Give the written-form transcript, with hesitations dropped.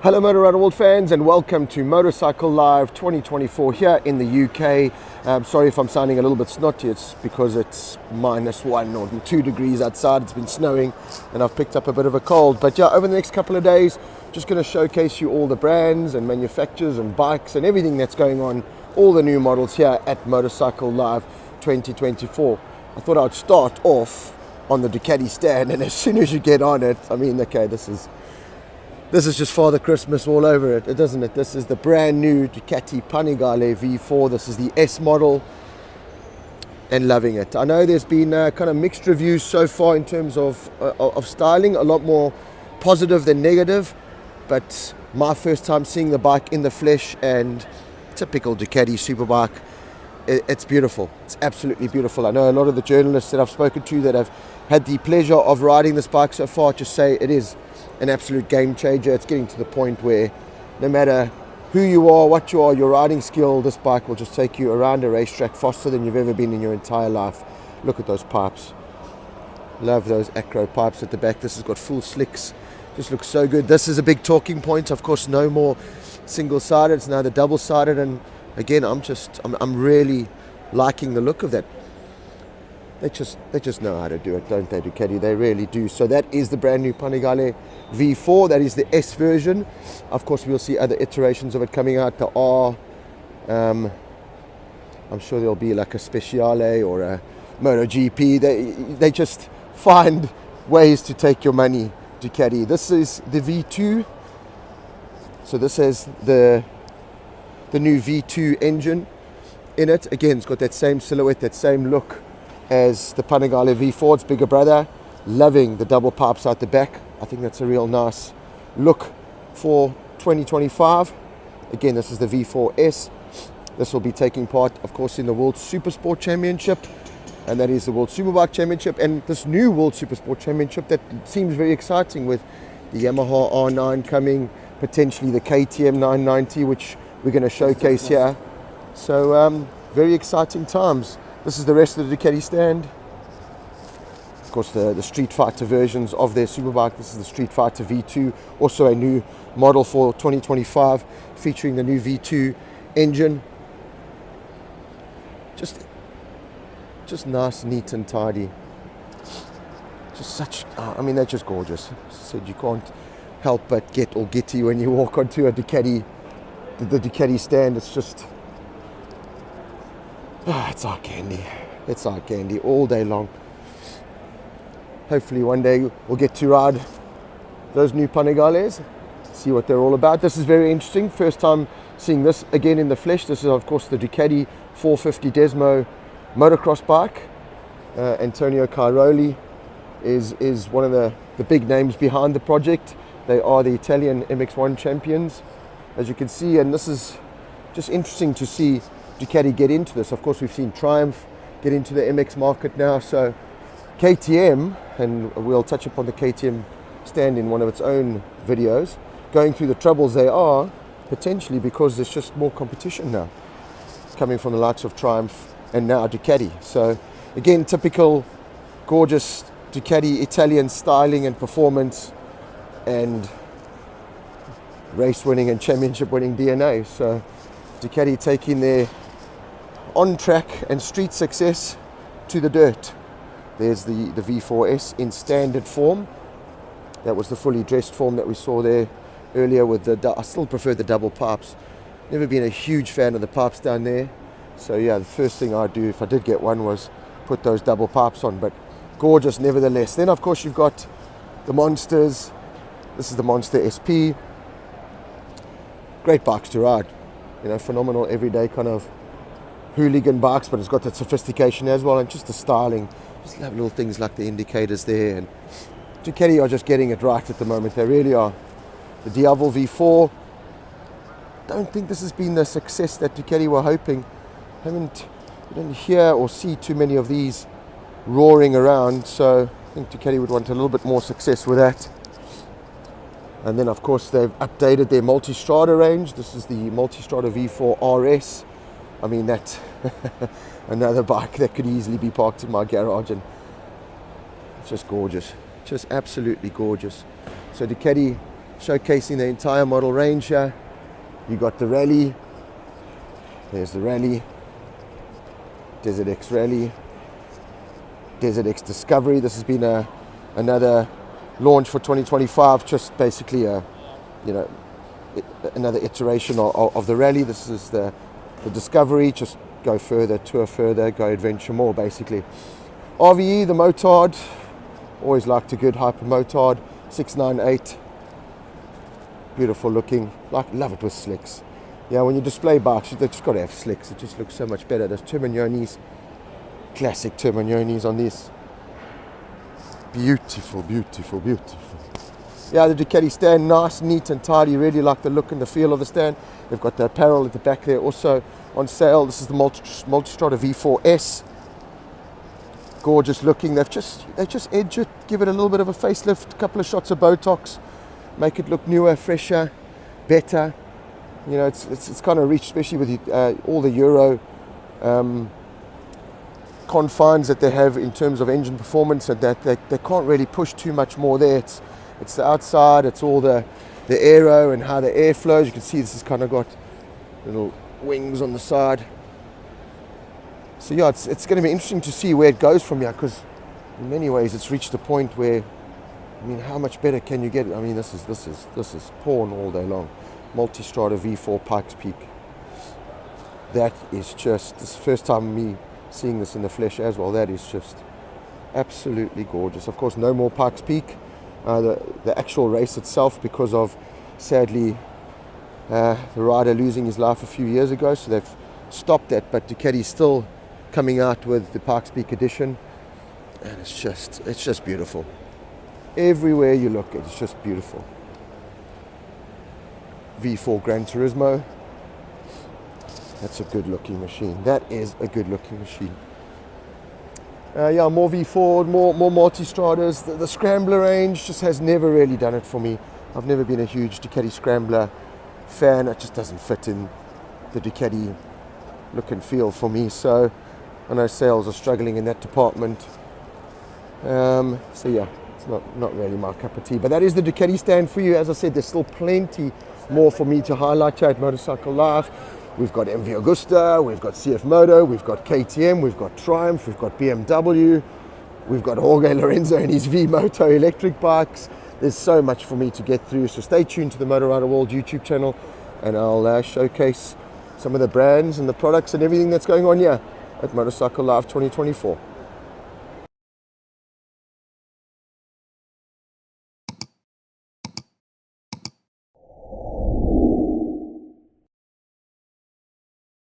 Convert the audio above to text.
Hello Motor Around the World fans, and welcome to Motorcycle Live 2024 here in the UK. Sorry if I'm sounding a little bit snotty, it's because it's -1 or 2 degrees outside. It's been snowing and I've picked up a bit of a cold. But yeah, over the next couple of days, just going to showcase you all the brands and manufacturers and bikes and everything that's going on, all the new models here at Motorcycle Live 2024. I thought I'd start off on the Ducati Stand, and as soon as you get on it, I mean, okay, this is just Father Christmas all over it, doesn't it? This is the brand new Ducati Panigale V4. This is the S model, and loving it. I know there's been kind of mixed reviews so far in terms of styling, a lot more positive than negative, but my first time seeing the bike in the flesh, and typical Ducati superbike, it's beautiful. It's absolutely beautiful. I know a lot of the journalists that I've spoken to that have had the pleasure of riding this bike so far just say it is an absolute game changer. It's getting to the point where no matter who you are, what you are, your riding skill, this bike will just take you around a racetrack faster than you've ever been in your entire life. Look at those pipes. Love those acro pipes at the back. This has got full slicks. Just looks so good. This is a big talking point. Of course, no more single-sided. It's now the double-sided. And again, I'm really liking the look of that. They just know how to do it, don't they, Ducati? They really do. So that is the brand new Panigale V4. That is the S version. Of course, we'll see other iterations of it coming out. There are, I'm sure there'll be like a Speciale or a MotoGP. They just find ways to take your money, Ducati. This is the V2. So this has the new V2 engine in it. Again, it's got that same silhouette, that same look as the Panigale V4, its bigger brother. Loving the double pipes out the back. I think that's a real nice look for 2025. Again, this is the V4S. This will be taking part, of course, in the World Supersport Championship, and that is the World Superbike Championship, and this new World Supersport Championship that seems very exciting, with the Yamaha R9 coming, potentially the KTM 990, which we're going to showcase here. So very exciting times. This is the rest of the Ducati Stand. Of course, the Street Fighter versions of their superbike. This is the Street Fighter V2, also a new model for 2025, featuring the new V2 engine. Just nice, neat and tidy. Just such, I mean, they're just gorgeous. As I said, you can't help but get all giddy when you walk onto a Ducati, the Ducati Stand. It's just, it's eye candy. It's eye candy all day long. Hopefully one day we'll get to ride those new Panigales, see what they're all about. This is very interesting. First time seeing this again in the flesh. This is, of course, the Ducati 450 Desmo motocross bike. Antonio Cairoli is one of the big names behind the project. They are the Italian MX1 champions, as you can see, and this is just interesting to see Ducati get into this. Of course, we've seen Triumph get into the MX market now, so KTM, and we'll touch upon the KTM Stand in one of its own videos, going through the troubles they are, potentially because there's just more competition now, coming from the likes of Triumph and now Ducati. So again, typical gorgeous Ducati Italian styling and performance, and race winning and championship winning DNA. So Ducati taking their on-track and street success to the dirt. There's the V4S in standard form. That was the fully dressed form that we saw there earlier with I still prefer the double pipes. Never been a huge fan of the pipes down there. So yeah, the first thing I'd do if I did get one was put those double pipes on, but gorgeous nevertheless. Then of course you've got the Monsters. This is the Monster SP. Great bikes to ride. You know, phenomenal everyday kind of hooligan bikes, but it's got that sophistication as well, and just the styling. Just love little things like the indicators there, and Ducati are just getting it right at the moment. They really are. The Diavol V4, don't think this has been the success that Ducati were hoping. We don't hear or see too many of these roaring around, so I think Ducati would want a little bit more success with that. And then of course they've updated their Multistrada range. This is the Multistrada V4 RS. I mean, that's another bike that could easily be parked in my garage, and it's just gorgeous, just absolutely gorgeous. So Ducati showcasing the entire model range here. You got the Rally, there's the Rally, Desert X Rally, Desert X Discovery. This has been another launch for 2025, just basically another iteration of the Rally. This is the Discovery, just go further, tour further, go adventure more basically. RVE, the Motard, always liked a good Hypermotard 698, beautiful looking, love it with slicks. Yeah, when you display bikes, they've just got to have slicks, it just looks so much better. There's Termagnonis, classic Termagnonis on this. Beautiful, beautiful, beautiful. Yeah, the Ducati Stand, nice, neat and tidy. Really like the look and the feel of the stand. They've got the apparel at the back there also on sale. This is the Multistrada V4 S. Gorgeous looking. They just edge it, give it a little bit of a facelift, a couple of shots of Botox, make it look newer, fresher, better. You know, it's kind of reached, especially with all the Euro confines that they have in terms of engine performance, and that they can't really push too much more there. It's the outside, it's all the aero and how the air flows. You can see this has kind of got little wings on the side. So yeah, it's going to be interesting to see where it goes from here, because in many ways it's reached a point where, I mean, how much better can you get? I mean, this is porn all day long. Multistrada V4 Pikes Peak. That is just, this is the first time me seeing this in the flesh as well. That is just absolutely gorgeous. Of course, no more Pikes Peak. The actual race itself, because of, sadly, the rider losing his life a few years ago, so they've stopped that, but Ducati's still coming out with the Pikes Peak edition, and it's just beautiful. Everywhere you look, it's just beautiful. V4 Gran Turismo, that's a good looking machine. That is a good looking machine. Yeah, more V4, more Multistradas. The Scrambler range just has never really done it for me. I've never been a huge Ducati Scrambler fan. It just doesn't fit in the Ducati look and feel for me. So I know sales are struggling in that department. So yeah, it's not really my cup of tea. But that is the Ducati Stand for you. As I said, there's still plenty more for me to highlight here at Motorcycle Live. We've got MV Agusta, we've got CF Moto, we've got KTM, we've got Triumph, we've got BMW, we've got Jorge Lorenzo and his V-Moto electric bikes. There's so much for me to get through, so stay tuned to the Motor Rider World YouTube channel, and I'll showcase some of the brands and the products and everything that's going on here at Motorcycle Live 2024.